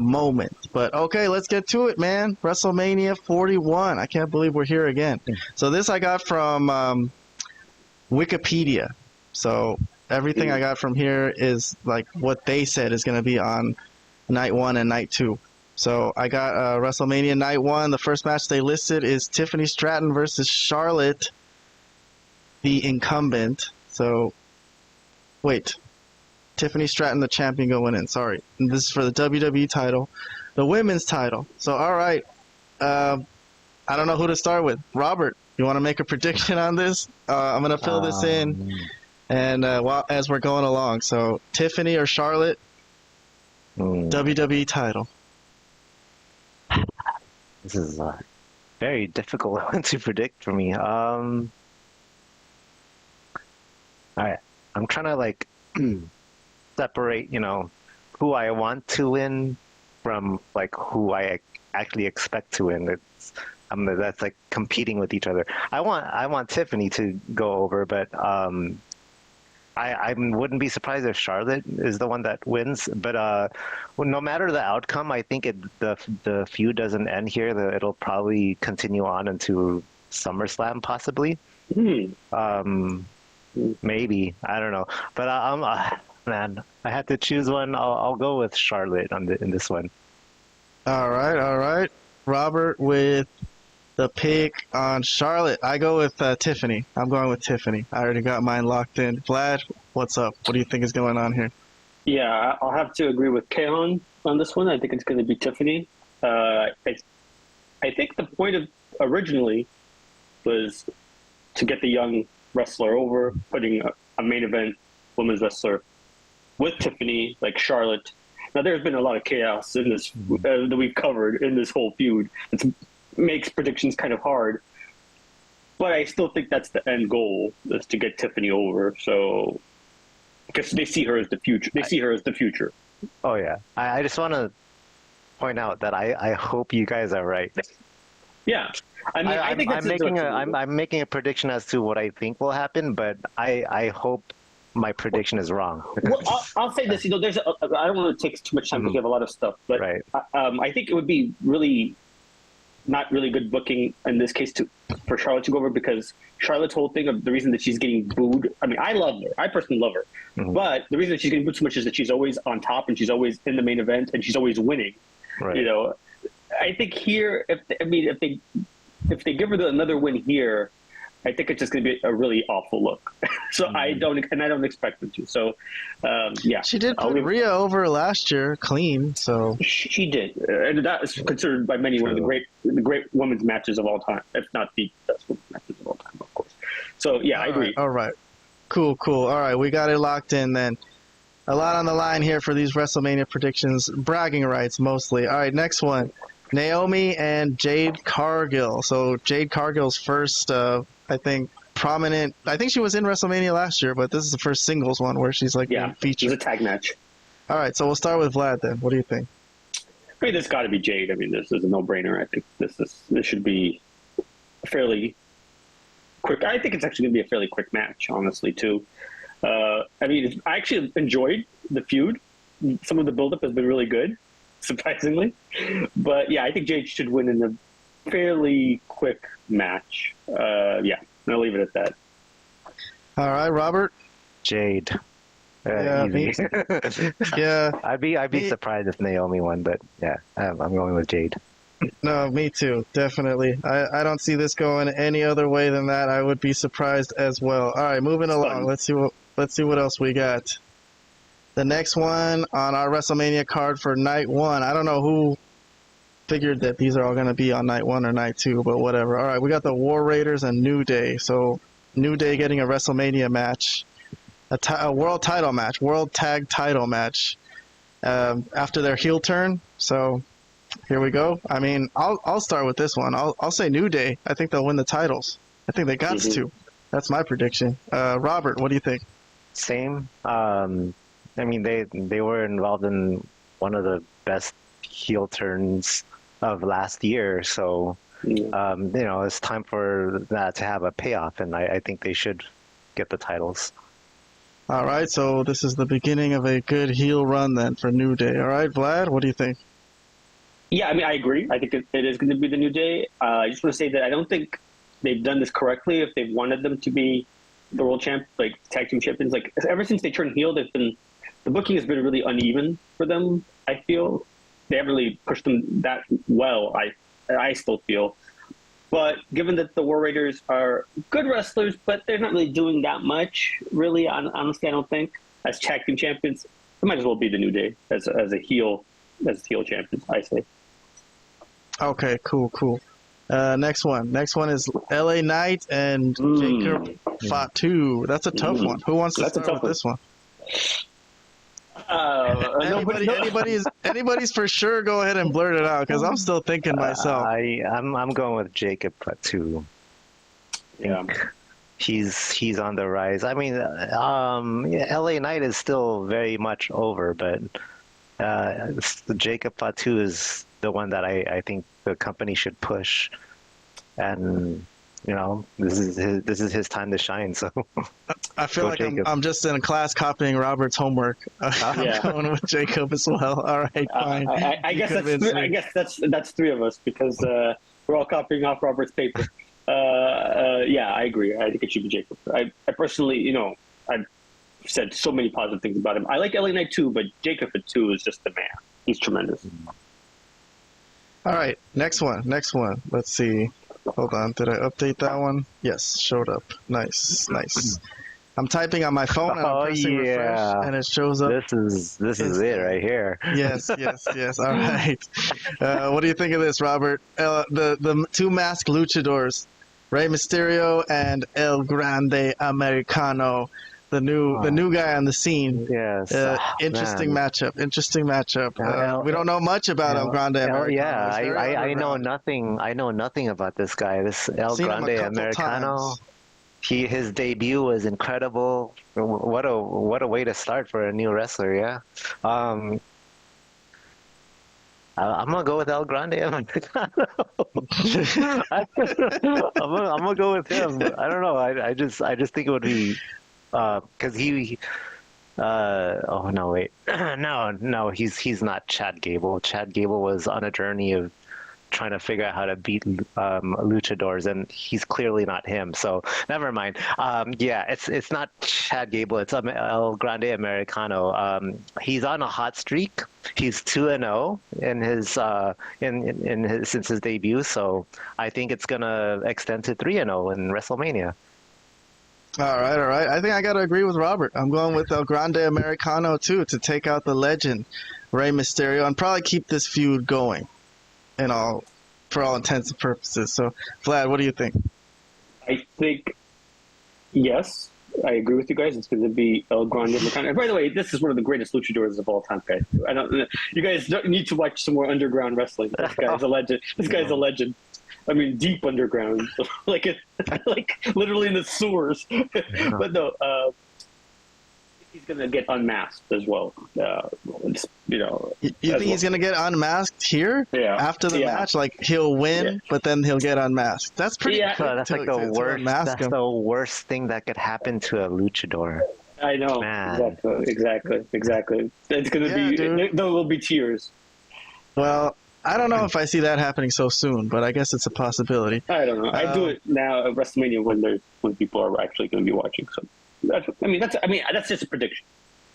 moment. But okay, let's get to it, man. WrestleMania 41. I can't believe we're here again. So this I got from Wikipedia. So everything I got from here is like what they said is going to be on night 1 and night 2. So I got WrestleMania night 1. The first match they listed is Tiffany Stratton versus Charlotte, the incumbent. So, wait. Tiffany Stratton, the champion, going in. Sorry. And this is for the WWE title, the women's title. So, all right. I don't know who to start with. Robert, you want to make a prediction on this? I'm going to fill this in and as we're going along. So, Tiffany or Charlotte, WWE title. This is a very difficult one to predict for me. All right. I'm trying to like separate, who I want to win from like who I actually expect to win. That's like competing with each other. I want Tiffany to go over, but I wouldn't be surprised if Charlotte is the one that wins. But no matter the outcome, I think the feud doesn't end here. It'll probably continue on into SummerSlam, possibly. Maybe, I don't know. But man, I had to choose one. I'll go with Charlotte in this one. All right. Robert with the pick on Charlotte. I go with Tiffany. I'm going with Tiffany. I already got mine locked in. Vlad, what's up? What do you think is going on here? Yeah, I'll have to agree with Keon on this one. I think it's going to be Tiffany. I think the point of originally was to get the young wrestler over, putting a main event women's wrestler with Tiffany, like Charlotte. Now, there's been a lot of chaos in this that we've covered in this whole feud. It makes predictions kind of hard, but I still think that's the end goal, is to get Tiffany over. So, because they see her as the future. They see her as the future. Oh yeah, I just want to point out that I hope you guys are right. Yeah. I mean, I think I'm making a prediction as to what I think will happen, but I hope my prediction is wrong. Well, I'll say this. I don't want to take too much time because we have a lot of stuff, but right. I think it would be really not really good booking in this case for Charlotte to go over, because Charlotte's whole thing of the reason that she's getting booed. I mean, I love her. I personally love her, but the reason that she's getting booed so much is that she's always on top and she's always in the main event and she's always winning. Right. I think here, if they give her another win here, I think it's just going to be a really awful look. So I don't expect them to. So, yeah. She did put Rhea over last year, clean. So she did, and that is considered by many one of the great women's matches of all time, if not the best women's matches of all time, of course. So yeah, I agree. All right, cool. All right, we got it locked in then. A lot on the line here for these WrestleMania predictions, bragging rights mostly. All right, next one. Naomi and Jade Cargill. So Jade Cargill's first, I think she was in WrestleMania last year, but this is the first singles one where she's being featured. It's a tag match. All right, so we'll start with Vlad then. What do you think? I mean, this got to be Jade. I mean, this is a no-brainer. I think this should be fairly quick. I think it's actually going to be a fairly quick match, honestly, too. I mean, I actually enjoyed the feud. Some of the build-up has been really good, surprisingly. But, yeah, I think Jade should win in a fairly quick match. Yeah, I'll leave it at that. All right, Robert? Jade. Yeah, yeah. I'd be surprised if Naomi won, but yeah, I'm going with Jade. No, me too, definitely. I don't see this going any other way than that. I would be surprised as well. All right, moving along. Let's see what else we got. The next one on our WrestleMania card for night 1. I don't know who figured that these are all going to be on night 1 or night 2, but whatever. All right, we got the War Raiders and New Day. So New Day getting a WrestleMania match, a world title match, world tag title match after their heel turn. So here we go. I mean, I'll start with this one. I'll say New Day. I think they'll win the titles. I think they got to. That's my prediction. Robert, what do you think? Same. I mean, they were involved in one of the best heel turns of last year, so it's time for that to have a payoff, and I think they should get the titles. All right, so this is the beginning of a good heel run then for New Day. All right, Vlad, what do you think? Yeah, I mean, I agree. I think it is going to be the New Day. I just want to say that I don't think they've done this correctly. If they've wanted them to be the world champ, like tag team champions, like ever since they turned heel, the booking has been really uneven for them. I feel they haven't really pushed them that well. I still feel, but given that the War Raiders are good wrestlers, but they're not really doing that much, really. Honestly, I don't think as tag team champions, it might as well be the New Day as a heel champions. I say. Okay, cool. Next one is LA Knight and Jacob Fatu. That's a tough one. Who wants to start with this one? Anybody's for sure. Go ahead and blurt it out because I'm still thinking myself. I'm going with Jacob too. Yeah, he's on the rise. I mean, LA Knight is still very much over, but Jacob Fatu is the one that I think the company should push, and this is his time to shine. So I feel like I'm just in a class copying Robert's homework. I'm going with Jacob as well. All right, fine. I guess that's three of us because we're all copying off Robert's paper. Yeah, I agree. I think it should be Jacob. I personally, I've said so many positive things about him. I like LA Knight too, but Jacob Fatu is just the man. He's tremendous. All right, next one. Let's see. Hold on, did I update that one? Yes, showed up. Nice. I'm typing on my phone and I'm pressing refresh, and it shows up. This is it right here. Yes. All right. What do you think of this, Robert? The two masked luchadors, Rey Mysterio and El Grande Americano. The new guy on the scene. Yes. Interesting matchup. We don't know much about El Grande Americano. Yeah, I know nothing. I know nothing about this guy. This El Grande Americano. His debut was incredible. What a way to start for a new wrestler. Yeah. I'm gonna go with El Grande Americano. I'm gonna go with him. I don't know. I just think it would be. Because oh no, wait, no, he's not Chad Gable. Chad Gable was on a journey of trying to figure out how to beat luchadors, and he's clearly not him. So never mind. It's not Chad Gable. It's El Grande Americano. He's on a hot streak. He's 2-0 in his since his debut. So I think it's gonna extend to 3-0 in WrestleMania. All right. I think I got to agree with Robert. I'm going with El Grande Americano, too, to take out the legend, Rey Mysterio, and probably keep this feud going for all intents and purposes. So, Vlad, what do you think? I think, yes, I agree with you guys. It's going to be El Grande Americano. And by the way, this is one of the greatest luchadors of all time, guys. You guys don't need to watch some more underground wrestling. This guy's a legend. A legend. I mean, deep underground, like literally in the sewers. But no, he's gonna get unmasked as well. You think he's gonna get unmasked here? Yeah. After the match, like he'll win, but then he'll get unmasked. That's pretty. Yeah. That's like the worst. That's the worst thing that could happen to a luchador. I know. Man. Exactly. It's gonna be. There will be tears. Well, I don't know if I see that happening so soon, but I guess it's a possibility. I don't know. I do it now at WrestleMania when people are actually going to be watching. So that's just a prediction.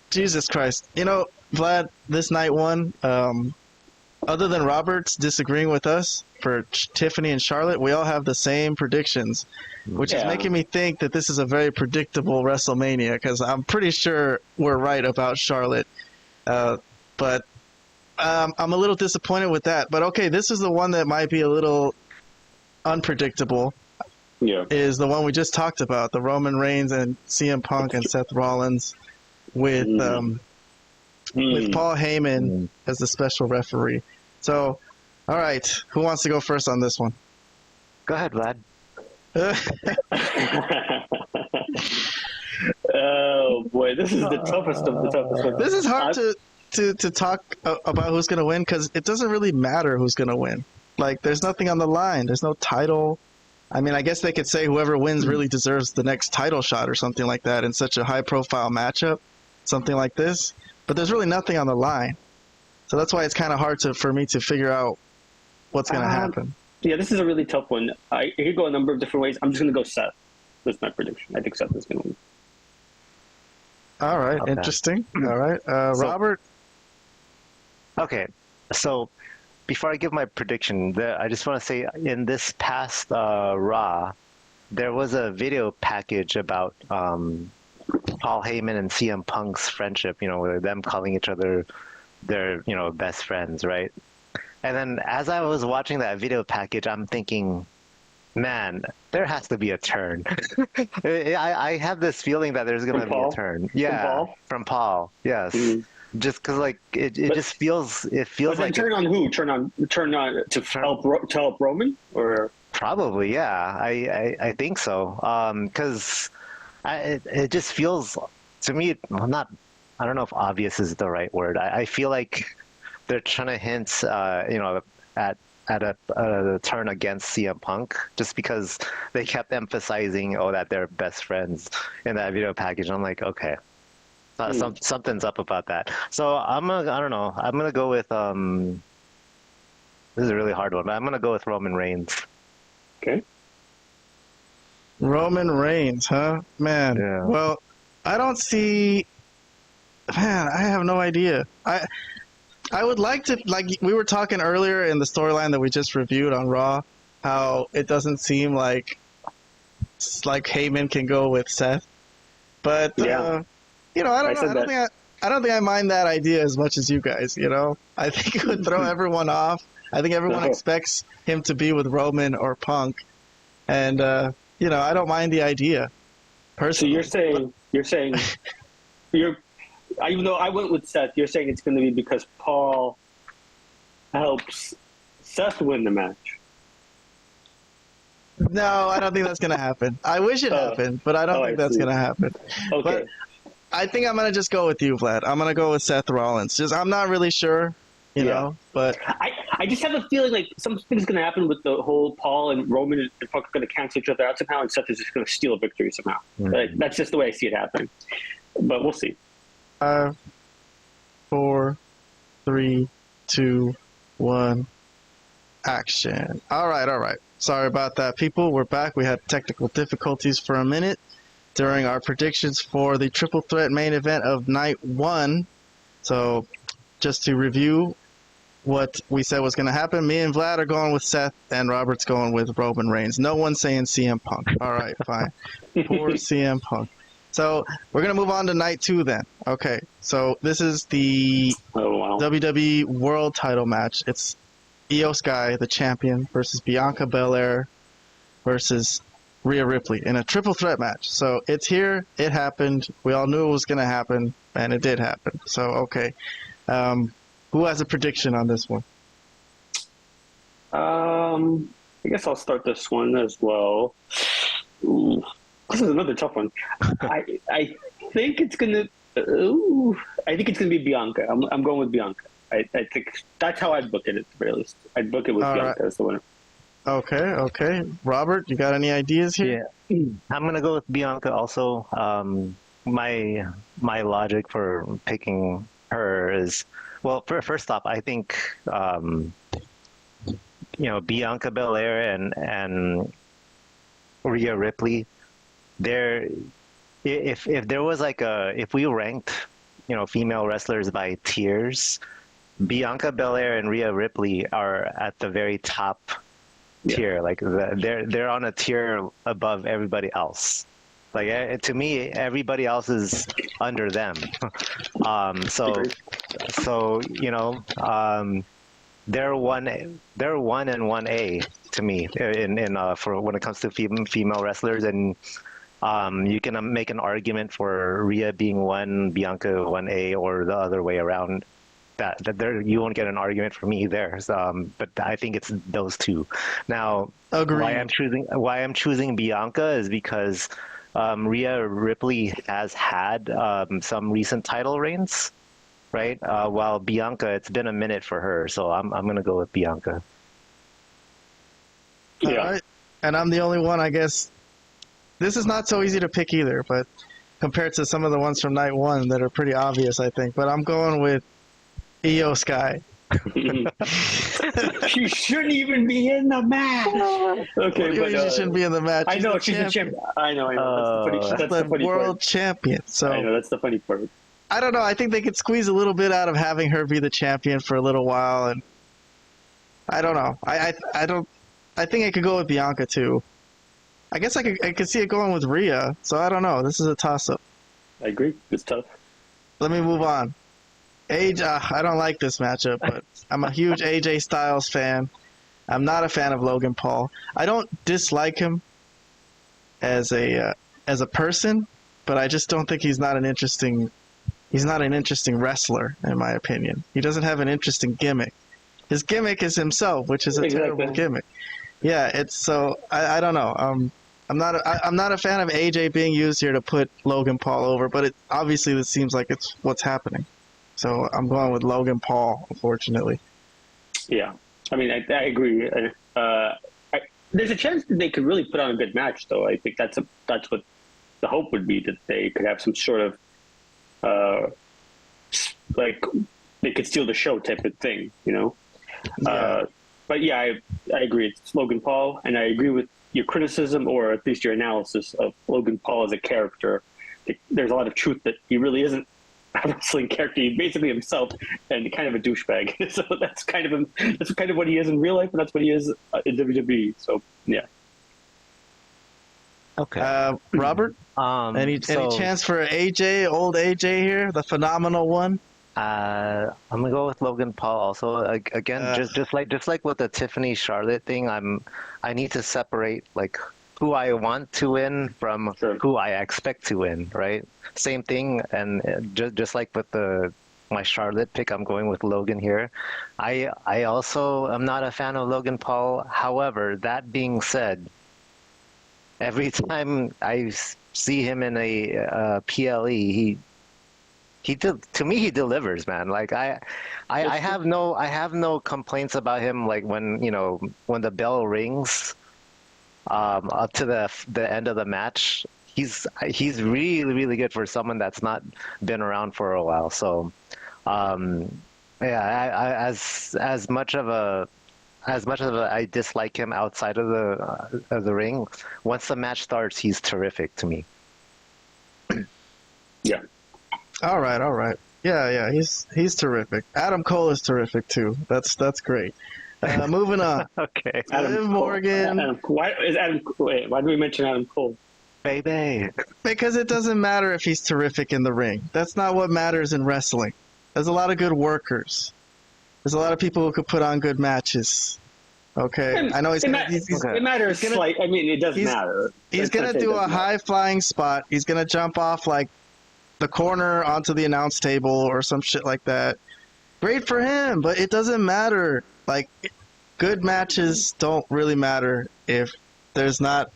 Jesus Christ! Vlad, this night one. Other than Roberts disagreeing with us for Tiffany and Charlotte, we all have the same predictions, which is making me think that this is a very predictable WrestleMania because I'm pretty sure we're right about Charlotte, but. I'm a little disappointed with that, but okay, this is the one that might be a little unpredictable. Yeah, is the one we just talked about, the Roman Reigns and CM Punk and Seth Rollins with Paul Heyman as the special referee. So, all right, who wants to go first on this one? Go ahead, Vlad. Oh boy, this is the toughest of the toughest. This is hard to talk about who's going to win because it doesn't really matter who's going to win. Like, there's nothing on the line. There's no title. I mean, I guess they could say whoever wins really deserves the next title shot or something like that in such a high-profile matchup, something like this. But there's really nothing on the line. So that's why it's kind of hard for me to figure out what's going to happen. Yeah, this is a really tough one. I could go a number of different ways. I'm just going to go Seth. That's my prediction. I think Seth is going to win. All right, Okay. interesting. All right, Robert. Okay, so before I give my prediction, I just want to say in this past Raw, there was a video package about Paul Heyman and CM Punk's friendship, with them calling each other their, best friends, right? And then as I was watching that video package, I'm thinking, man, there has to be a turn. I have this feeling that there's going to be a turn. Yeah, from Paul. Yes. Mm-hmm. Just because, it just feels like turn on who? Turn on to help Roman, or probably, yeah. I think so. Because it just feels to me, I don't know if obvious is the right word. I feel like they're trying to hint, at a turn against CM Punk, just because they kept emphasizing, that they're best friends in that video package. I'm like, okay. Something's up about that. So I don't know. I'm gonna go with this is a really hard one, but I'm gonna go with Roman Reigns. Okay. Roman Reigns, huh? Man. Yeah. Well, I don't see. Man, I have no idea. I would like to, we were talking earlier in the storyline that we just reviewed on Raw, how it doesn't seem like Heyman can go with Seth, but yeah. I don't think I mind that idea as much as you guys. I think it would throw everyone off. I think everyone expects him to be with Roman or Punk, and I don't mind the idea. Personally. So you're saying even though I went with Seth, you're saying it's going to be because Paul helps Seth win the match. No, I don't think that's going to happen. I wish it happened, but I don't think that's going to happen. Okay. But I think I'm going to just go with you, Vlad. I'm going to go with Seth Rollins. I'm not really sure, you know, but I just have a feeling like something's going to happen with the whole Paul and Roman and Punk are going to cancel each other out somehow, and Seth is just going to steal a victory somehow. Mm-hmm. That's just the way I see it happening. But we'll see. 5, 4, 3, 2, 1, action. All right. Sorry about that, people. We're back. We had technical difficulties for a minute during our predictions for the triple threat main event of night 1. So just to review what we said was going to happen, me and Vlad are going with Seth, and Robert's going with Roman Reigns. No one's saying CM Punk. All right, fine. Poor CM Punk. So we're going to move on to night 2 then. Okay, so this is the WWE World title match. It's Io Sky, the champion, versus Bianca Belair versus Rhea Ripley in a triple threat match. So it's here. It happened. We all knew it was going to happen, and it did happen. So, okay. Who has a prediction on this one? I guess I'll start this one as well. Ooh. This is another tough one. I think it's gonna. I think it's gonna be Bianca. I'm going with Bianca. I think that's how I'd book it at the very least. I'd book it with Bianca as the winner. Okay. Robert, you got any ideas here? Yeah, I'm gonna go with Bianca also. My logic for picking her is, well, first off, I think Bianca Belair and Rhea Ripley. If there was if we ranked, female wrestlers by tiers, Bianca Belair and Rhea Ripley are at the very top tier. They're on a tier above everybody else. To me, everybody else is under them. They're 1 and 1A to me in for when it comes to female wrestlers, and you can make an argument for Rhea being 1, Bianca 1A, or the other way around. That there, you won't get an argument from me there. But I think it's those two. Now, why I'm choosing Bianca is because Rhea Ripley has had some recent title reigns, right? While Bianca, it's been a minute for her, so I'm gonna go with Bianca. Yeah. All right. And I'm the only one, I guess. This is not so easy to pick either, but compared to some of the ones from night 1 that are pretty obvious, I think. But I'm going with Io Sky. She shouldn't even be in the match. Okay, What do you but mean she shouldn't be in the match? I know she's the champion. I know. That's the the funny world part. champion. So I know that's the funny part. I don't know. I think they could squeeze a little bit out of having her be the champion for a little while, and I don't know. I don't. I think I could go with Bianca too. I guess I could see it going with Rhea. So I don't know. This is a toss up. I agree. It's tough. Let me move on. I don't like this matchup, but I'm a huge AJ Styles fan. I'm not a fan of Logan Paul. I don't dislike him as a person, but I just don't think he's not an interesting wrestler in my opinion. He doesn't have an interesting gimmick. His gimmick is himself, which is a terrible gimmick. Yeah, it's so I don't know. I'm not a fan of AJ being used here to put Logan Paul over, but obviously this seems like it's what's happening. So I'm going with Logan Paul, unfortunately. Yeah, I mean, I agree. There's a chance that they could really put on a good match, though. I think that's what the hope would be, that they could have some sort of like they could steal the show type of thing, you know. Yeah. But yeah, I agree. It's Logan Paul, and I agree with your criticism, or at least your analysis of Logan Paul as a character. There's a lot of truth that he really isn't a wrestling character. He's basically himself and kind of a douchebag. So that's kind of what he is in real life, and that's what he is in WWE. So yeah. Okay. Robert, any chance for old AJ here, the phenomenal one? I'm gonna go with Logan Paul also. Again, just like with the Tiffany Charlotte thing, I need to separate like who I want to win from who I expect to win, right? Same thing, and just like with my Charlotte pick, I'm going with Logan here. I also am not a fan of Logan Paul. However, that being said, every time I see him in a PLE, to me he delivers, man. Like I have no complaints about him. Like when the bell rings, up to the end of the match, he's really, really good for someone that's not been around for a while. So, yeah, as much of I dislike him outside of the ring, once the match starts, he's terrific to me. Yeah. All right. Yeah, he's terrific. Adam Cole is terrific too. That's great. Moving on. Okay. Liv Morgan. Why do we mention Adam Cole? Baby. Because it doesn't matter if he's terrific in the ring. That's not what matters in wrestling. There's a lot of good workers. There's a lot of people who could put on good matches. Okay, I know it matters. It does matter. He's gonna do a high flying spot. He's gonna jump off like the corner onto the announce table or some shit like that. Great for him, but it doesn't matter. Like, good matches don't really matter if there's not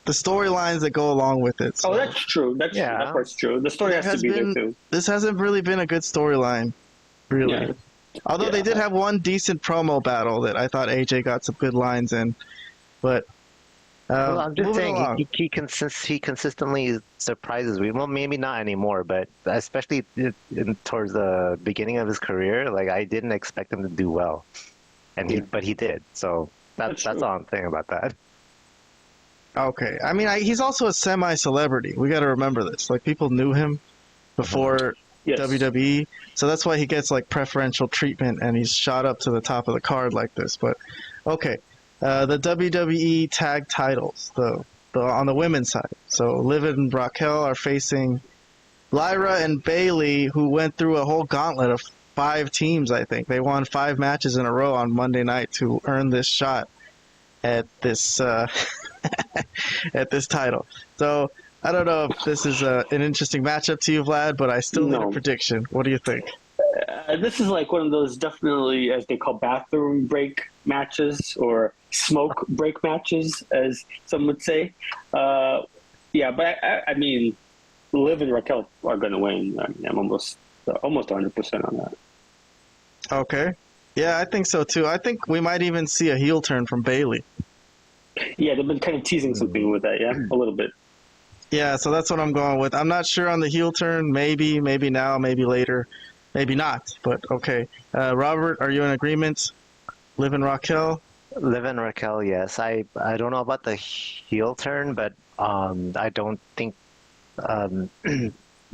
the storylines that go along with it. So, that's true. True. That part's true. The story has to be there too. This hasn't really been a good storyline, really. Yeah. Although they did have one decent promo battle that I thought AJ got some good lines in, but well, I'm just saying he consistently surprises me. Well, maybe not anymore, but especially towards the beginning of his career, like I didn't expect him to do well, but he did. So that's all I'm saying about that. Okay, I mean he's also a semi-celebrity. We got to remember this. Like people knew him before WWE, so that's why he gets like preferential treatment and he's shot up to the top of the card like this. But okay. The WWE tag titles, on the women's side. So Liv and Raquel are facing Lyra and Bayley, who went through a whole gauntlet of 5 teams, I think. They won 5 matches in a row on Monday night to earn this shot at this at this title. So I don't know if this is an interesting matchup to you, Vlad, but I still need a prediction. What do you think? This is like one of those definitely, as they call, bathroom break matches or smoke break matches, as some would say. But I mean, Liv and Raquel are going to win. I mean, I'm almost 100% on that. Okay. Yeah, I think so too. I think we might even see a heel turn from Bayley. Yeah, they've been kind of teasing something with that, a little bit. Yeah, so that's what I'm going with. I'm not sure on the heel turn. Maybe now, maybe later. Maybe not, but okay. Robert, are you in agreement? Liv and Raquel? Liv and Raquel, yes. I don't know about the heel turn, but I don't think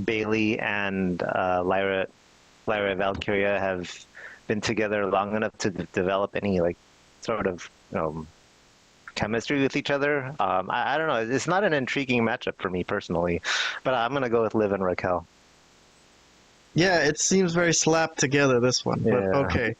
Bailey and Lyra Valkyria have been together long enough to develop any like sort of chemistry with each other. I don't know. It's not an intriguing matchup for me personally, but I'm gonna go with Liv and Raquel. Yeah, it seems very slapped together, this one. But Yeah. okay.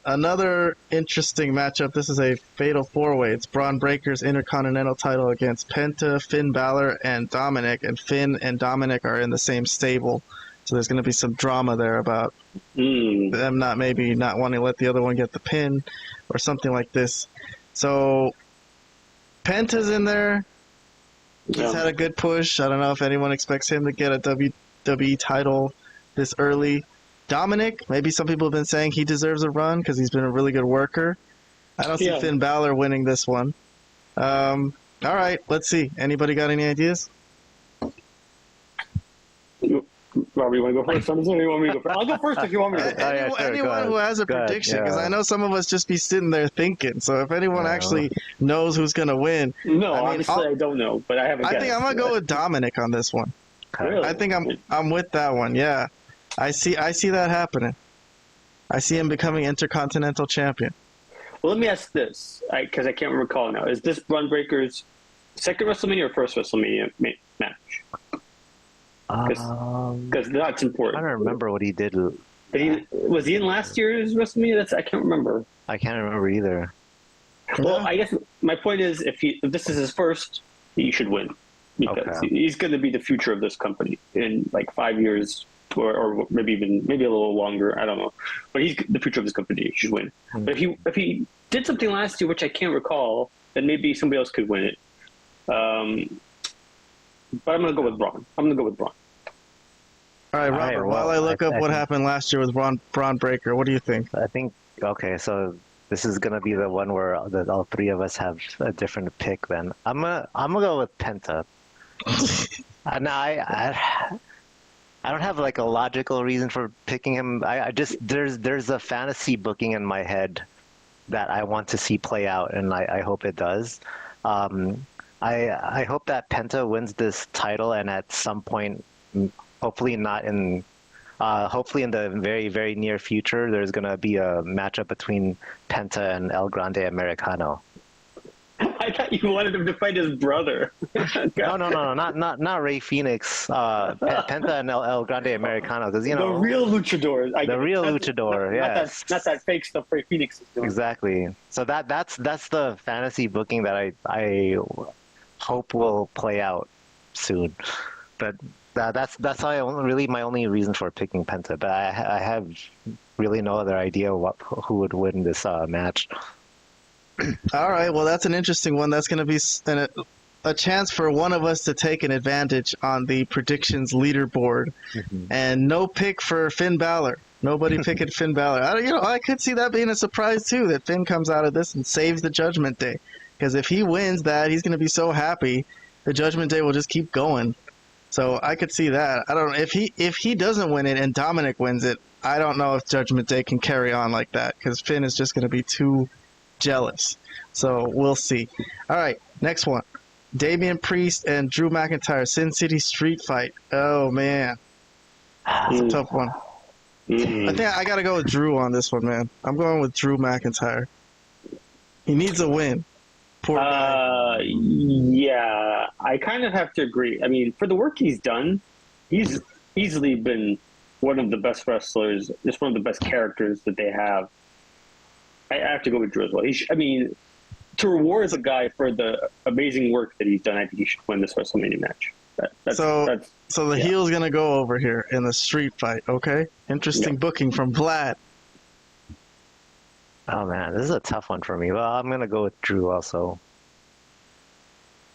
Another interesting matchup. This is a fatal four-way. It's Braun Breaker's Intercontinental title against Penta, Finn Balor, and Dominic. And Finn and Dominic are in the same stable. So there's going to be some drama there about them not wanting to let the other one get the pin or something like this. So Penta's in there. He's had a good push. I don't know if anyone expects him to get a WWE title this early. Dominic, maybe some people have been saying he deserves a run because he's been a really good worker. I don't see Finn Balor winning this one. All right, let's see. Anybody got any ideas? Robert, you want to go first? You want me to go first? I'll go first if you want me to go first. Anyone who has a prediction, because I know some of us just be sitting there thinking. So if anyone actually knows who's going to win. No, honestly, I don't know, but I have a guess. I think I'm going to go with Dominic on this one. Really? I think I'm with that one, yeah. I see that happening. I see him becoming Intercontinental Champion. Well, let me ask this, because I can't recall now. Is this Braun Breaker's second WrestleMania or first WrestleMania match? Because that's important. I don't remember what he did. Was he in last year's WrestleMania? I can't remember. I can't remember either. Well, I guess my point is, if this is his first, he should win because he's going to be the future of this company in like 5 years, or maybe a little longer. I don't know, but he's the future of this company. He should win. But if he did something last year, which I can't recall, then maybe somebody else could win it. But I'm going to go with Braun. All right, Robert, while I look up what happened last year with Braun Breaker, what do you think? I think, so this is going to be the one where all three of us have a different pick then. I'm gonna go with Penta. And I don't have like a logical reason for picking him. I just, there's a fantasy booking in my head that I want to see play out, and I hope it does. I hope that Penta wins this title, and at some point, hopefully in the very, very near future, there's going to be a matchup between Penta and El Grande Americano. I thought you wanted him to fight his brother. No, not Rey Fenix. Penta and El Grande Americano, because the real luchador. Yes. Not that fake stuff Rey Fenix is doing. Exactly. So that's the fantasy booking that I hope will play out soon. But that's my only reason for picking Penta. But I have really no other idea who would win this match. All right, well, that's an interesting one. That's going to be a chance for one of us to take an advantage on the predictions leaderboard. And no pick for Finn Balor. Nobody picking Finn Balor. I could see that being a surprise too, that Finn comes out of this and saves the Judgment Day. Because if he wins that, he's going to be so happy. The Judgment Day will just keep going. So I could see that. I don't know if he doesn't win it and Dominic wins it. I don't know if Judgment Day can carry on like that, because Finn is just going to be too jealous. So we'll see. All right, next one. Damian Priest and Drew McIntyre, Sin City Street Fight. Oh, man. It's a tough one. I think I got to go with Drew on this one, man. I'm going with Drew McIntyre. He needs a win. Poor guy. Yeah, I kind of have to agree. I mean, for the work he's done, he's easily been one of the best wrestlers, just one of the best characters that they have. I have to go with Drew as well. To reward a guy for the amazing work that he's done, I think he should win this WrestleMania match. So the heel's going to go over here in the street fight, okay? Interesting booking from Vlad. Oh, man, this is a tough one for me. Well, I'm going to go with Drew also.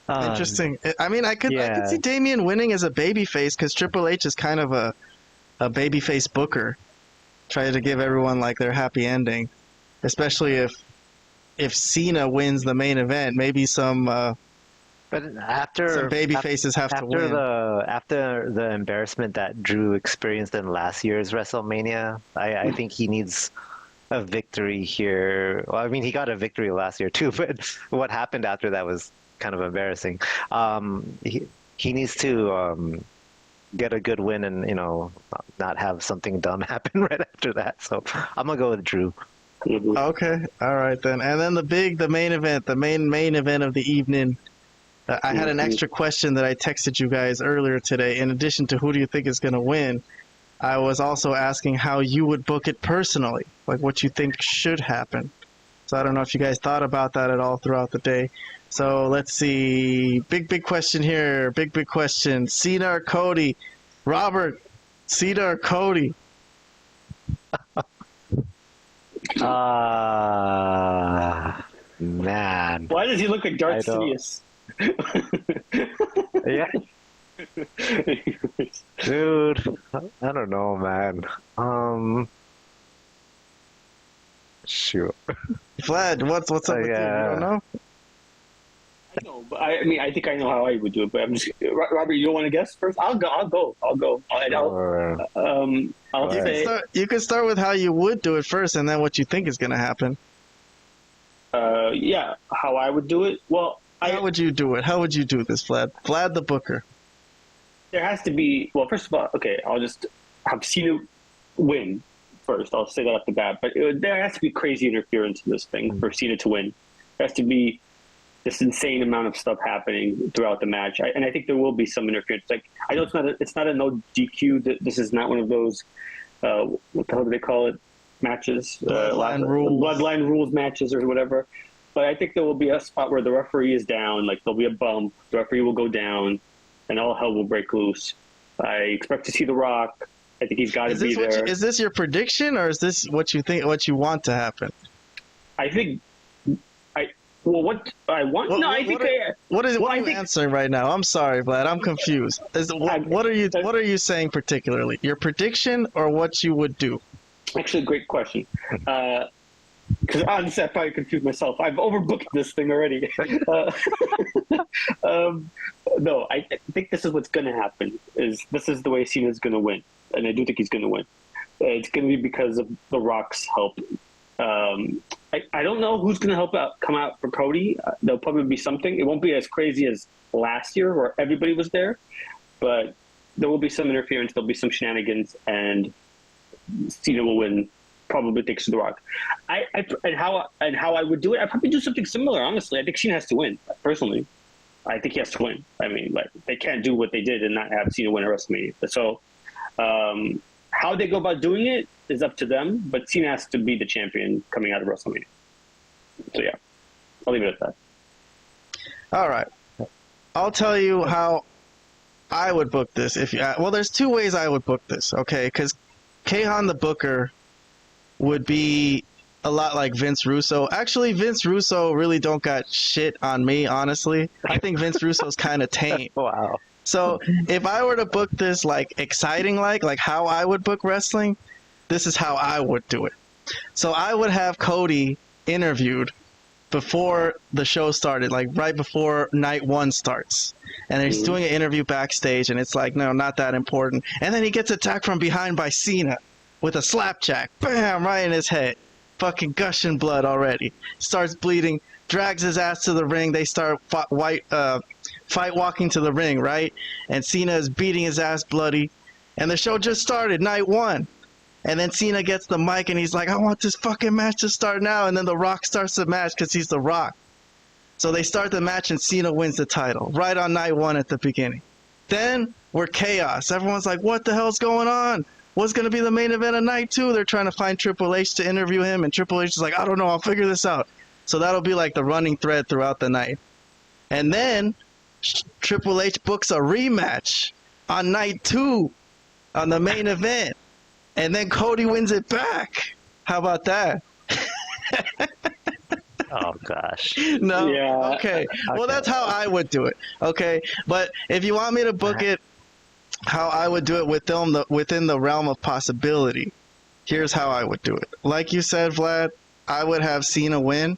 Interesting. I could see Damian winning as a babyface, because Triple H is kind of a babyface booker. Try to give everyone like their happy ending. Especially if Cena wins the main event, maybe some But after Some baby faces have to after win. after the embarrassment that Drew experienced in last year's WrestleMania, I think he needs a victory here. Well, I mean, he got a victory last year too, but what happened after that was kind of embarrassing. He needs to get a good win and not have something dumb happen right after that. So I'm gonna go with Drew. Okay, all right then. And then the main event, the main event of the evening. I had an extra question that I texted you guys earlier today. In addition to who do you think is going to win, I was also asking how you would book it personally, like what you think should happen. So I don't know if you guys thought about that at all throughout the day. So let's see. Big question here. Big question. Cena or Cody? Robert, Cena or Cody? Man. Why does he look like Darth I don't- Sidious? Yeah, dude. I don't know, man. Shoot. Vlad, what's up with you? You don't know? I know, but I mean, I think I know how I would do it. But I'm just Robert. You don't want to guess first? I'll go. I'll say. You can start with how you would do it first, and then what you think is going to happen. Yeah, how I would do it. Well, How would you do it? How would you do this, Vlad? Vlad the Booker. there has to be. Well, first of all, okay, I'll just have Cena win first. I'll say that off the bat. But there has to be crazy interference in this thing for Cena to win. There has to be this insane amount of stuff happening throughout the match, and I think there will be some interference. Like I know it's not a no DQ. This is not one of those. What the hell do they call it? Matches, bloodline rules matches or whatever. But I think there will be a spot where the referee is down, like there'll be a bump, the referee will go down, and all hell will break loose. I expect to see The Rock. I think he's got to be there. Is this your prediction, or is this what you think, what you want to happen? I think. What I want? What are you answering right now? I'm sorry, Vlad. I'm confused. What are you saying particularly? Your prediction or what you would do? Actually, great question. Because honestly, I probably confused myself. I've overbooked this thing already. No, I think this is what's going to happen. This is the way Cena's going to win, and I do think he's going to win. It's going to be because of The Rock's help. I don't know who's going to come out for Cody. There'll probably be something. It won't be as crazy as last year where everybody was there, but there will be some interference. There'll be some shenanigans, and Cena will win. Probably thanks to The Rock. And how I would do it, I'd probably do something similar. Honestly, I think Cena has to win. Personally, I think he has to win. I mean, like they can't do what they did and not have Cena win at WrestleMania. So, how they go about doing it is up to them. But Cena has to be the champion coming out of WrestleMania. So yeah, I'll leave it at that. All right, I'll tell you how I would book this. Well, there's two ways I would book this. Okay, because Kahan the Booker would be a lot like Vince Russo. Actually, Vince Russo really don't got shit on me, honestly. I think Vince Russo's kind of tame. Wow. So if I were to book this like exciting, like how I would book wrestling, this is how I would do it. So I would have Cody interviewed before the show started, like right before night one starts. And he's doing an interview backstage, and it's like, no, not that important. And then he gets attacked from behind by Cena with a slapjack. Bam! Right in his head. Fucking gushing blood already. Starts bleeding. Drags his ass to the ring. They start fight walking to the ring, right? And Cena is beating his ass bloody. And the show just started, night one. And then Cena gets the mic and he's like, I want this fucking match to start now. And then The Rock starts the match because he's The Rock. So they start the match and Cena wins the title right on night one at the beginning. Then we're chaos. Everyone's like, what the hell's going on? What's going to be the main event of night two? They're trying to find Triple H to interview him. And Triple H is like, I don't know. I'll figure this out. So that'll be like the running thread throughout the night. And then Triple H books a rematch on night two on the main event. And then Cody wins it back. How about that? Oh gosh. No? Yeah. Okay. Well, that's how I would do it. Okay. But if you want me to book it how I would do it within the realm of possibility, here's how I would do it. Like you said, Vlad, I would have Cena win.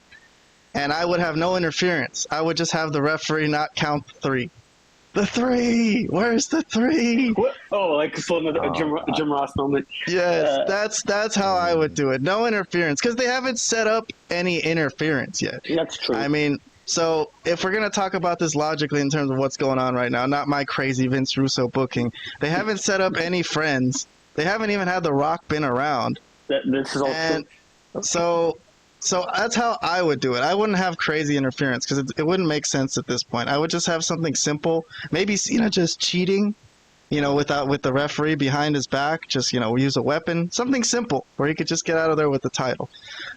and I would have no interference. I would just have the referee not count the 3. The 3! Where's the 3? What? Oh, like a Jim Ross moment. Yes, that's how I would do it. No interference, because they haven't set up any interference yet. That's true. I mean, so if we're going to talk about this logically in terms of what's going on right now, not my crazy Vince Russo booking, they haven't set up any friends. They haven't even had The Rock been around. This is all and true. So that's how I would do it. I wouldn't have crazy interference because it wouldn't make sense at this point. I would just have something simple. Maybe Cena just cheating, with the referee behind his back. Just use a weapon, something simple where he could just get out of there with the title.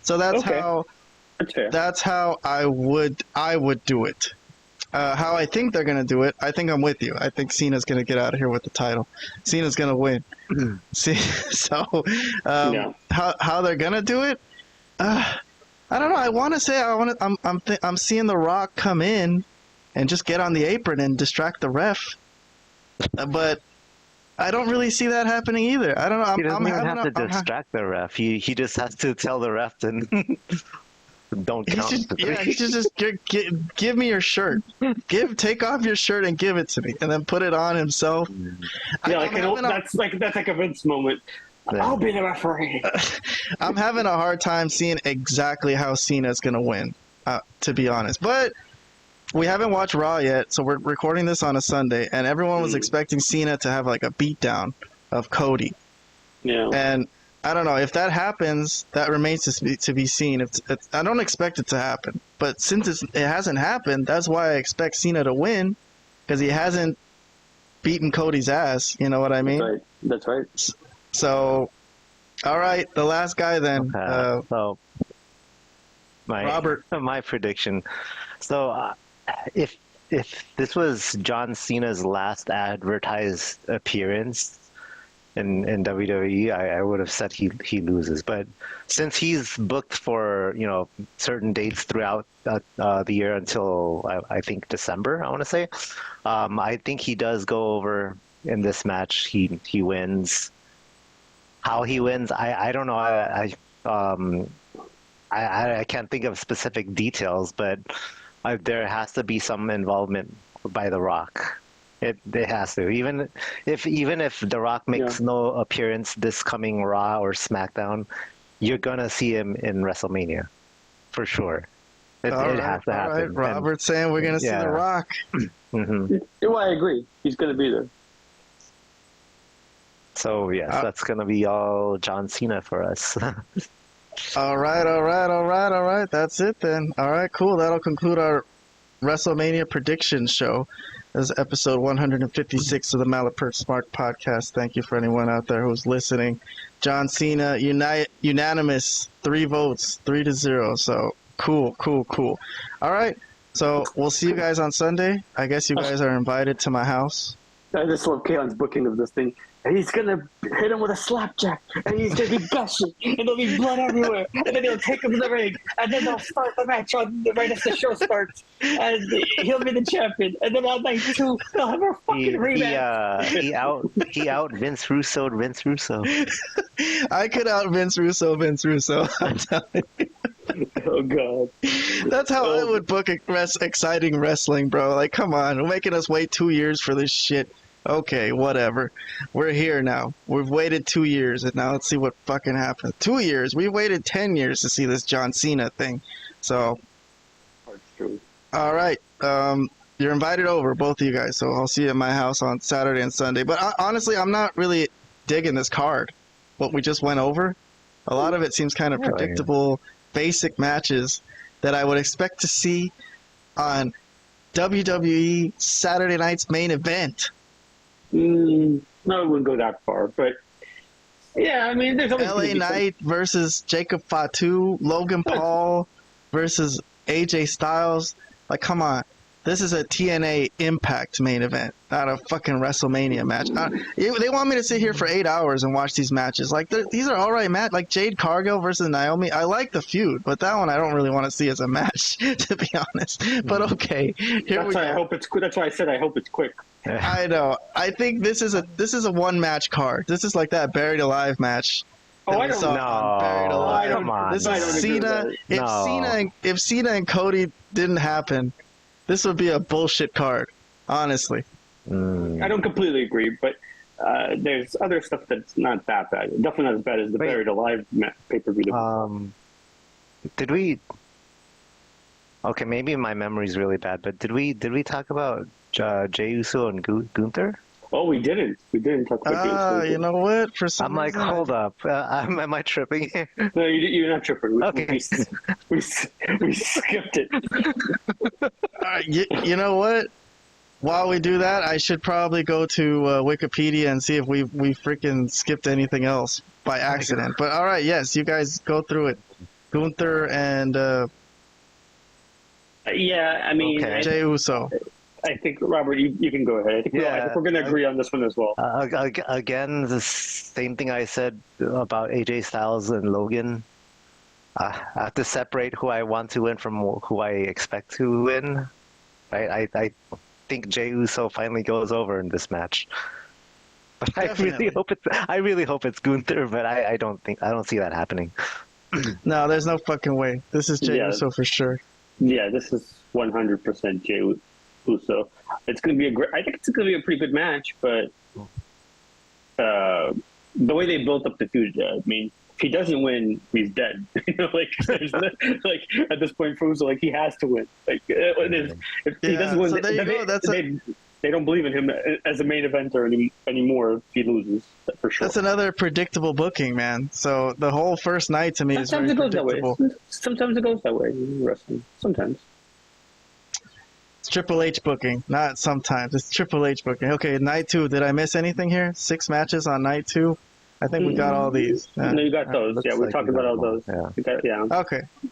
So that's how. That's fair. That's how I would do it. How I think they're gonna do it. I think I'm with you. I think Cena's gonna get out of here with the title. Cena's gonna win. How they're gonna do it? I don't know. I want to say I'm seeing The Rock come in and just get on the apron and distract the ref, but I don't really see that happening either. I don't know. He doesn't even have to distract the ref. He just has to tell the ref to don't count. He should just give me your shirt. Take off your shirt and give it to me, and then put it on himself. That's like a Vince moment. I'll be the referee. I'm having a hard time seeing exactly how Cena's going to win, to be honest. But we haven't watched Raw yet, so we're recording this on a Sunday, and everyone was expecting Cena to have like a beatdown of Cody. Yeah. And I don't know. If that happens, that remains to be seen. I don't expect it to happen. But since it hasn't happened, that's why I expect Cena to win, because he hasn't beaten Cody's ass. You know what I mean? That's right. So, all right, the last guy then. So, Robert, my prediction. So, if this was John Cena's last advertised appearance in WWE, I would have said he loses. But since he's booked for certain dates throughout the year until I think December, I want to say, I think he does go over in this match. He wins. How he wins, I don't know. I can't think of specific details, but there has to be some involvement by The Rock. It has to. Even if The Rock makes no appearance this coming Raw or SmackDown, you're gonna see him in WrestleMania, for sure. It has to happen. All right. Robert's saying we're gonna see The Rock. Mm-hmm. Well, I agree. He's gonna be there. So, yes, that's going to be all John Cena for us. All right. That's it then. All right, cool. That'll conclude our WrestleMania prediction show. This is episode 156 of the Malapert Smark Podcast. Thank you for anyone out there who's listening. John Cena, unanimous, 3 votes, 3-0. So, cool. All right, so we'll see you guys on Sunday. I guess you guys are invited to my house. I just love Kalen's booking of this thing. And he's going to hit him with a slapjack, and he's going to be gushing, and there'll be blood everywhere, and then he'll take him to the ring, and then they'll start the match right as the show starts, and he'll be the champion, and then on night 2, they'll have a fucking rematch. He out Vince Russo. I could out Vince Russo. I'm telling you. Oh, God. That's how I would book exciting wrestling, bro. Like, come on. We're making us wait 2 years for this shit. Okay, whatever. We're here now. We've waited 2 years, and now let's see what fucking happens. 2 years. We waited 10 years to see this John Cena thing. So, all right. You're invited over, both of you guys. So I'll see you at my house on Saturday and Sunday. But honestly, I'm not really digging this card. What we just went over. A lot of it seems kind of predictable, basic matches that I would expect to see on WWE Saturday night's main event. No, I wouldn't go that far, but yeah, I mean, there's always LA Knight versus Jacob Fatu, Logan Paul versus AJ Styles. Like, come on. This is a TNA Impact main event, not a fucking WrestleMania match. They want me to sit here for 8 hours and watch these matches. Like, these are all right matches. Like Jade Cargill versus Naomi. I like the feud, but that one I don't really want to see as a match, to be honest. But okay, that's why I hope it's quick. That's why I said I hope it's quick. I know. I think this is a one match card. This is like that Buried Alive match Oh, that I we don't saw No, on Buried Alive. come on. This I is don't agree with Cena. that. If No. Cena and Cody didn't happen, this would be a bullshit card. Honestly. I don't completely agree, but there's other stuff that's not that bad. Definitely not as bad as the Wait. Buried Alive pay-per-view. Did we? Okay, maybe my memory's really bad, but did we talk about Jey Uso and Gunther? Oh, we didn't. We didn't talk about You know what? For some I'm like, reason, hold up, am I tripping here? No, you're not tripping. Okay. We skipped it. All right, you know what? While we do that, I should probably go to Wikipedia and see if we freaking skipped anything else by accident. But all right, yes, you guys go through it. Gunther and Yeah, I mean, Okay. Jey Uso. I think, Robert, you can go ahead. I think we're going to agree on this one as well. Again, the same thing I said about AJ Styles and Logan. I have to separate who I want to win from who I expect to win. I think Jey Uso finally goes over in this match. But I really hope it's Gunther, but I don't see that happening. No, there's no fucking way. This is Jey Yeah. Uso for sure. Yeah, this is 100% Jey Uso. It's going to be I think it's going to be a pretty good match, but the way they built up the feud, I mean, if he doesn't win, he's dead. There's like at this point, for Uso, like he has to win. Like if he doesn't win, so there you go. they don't believe in him as a main eventer anymore if he loses, for sure. That's another predictable booking, man. So the whole first night to me is very Sometimes it goes that way. predictable. Sometimes it goes that way in wrestling. Sometimes. It's Triple H booking, not sometimes. It's Triple H booking. Okay, night 2. Did I miss anything here? 6 matches on night 2. I think we got all these. No, you got those. Looks Yeah, we like talked you about got all them all. those. Yeah. Yeah. Okay. All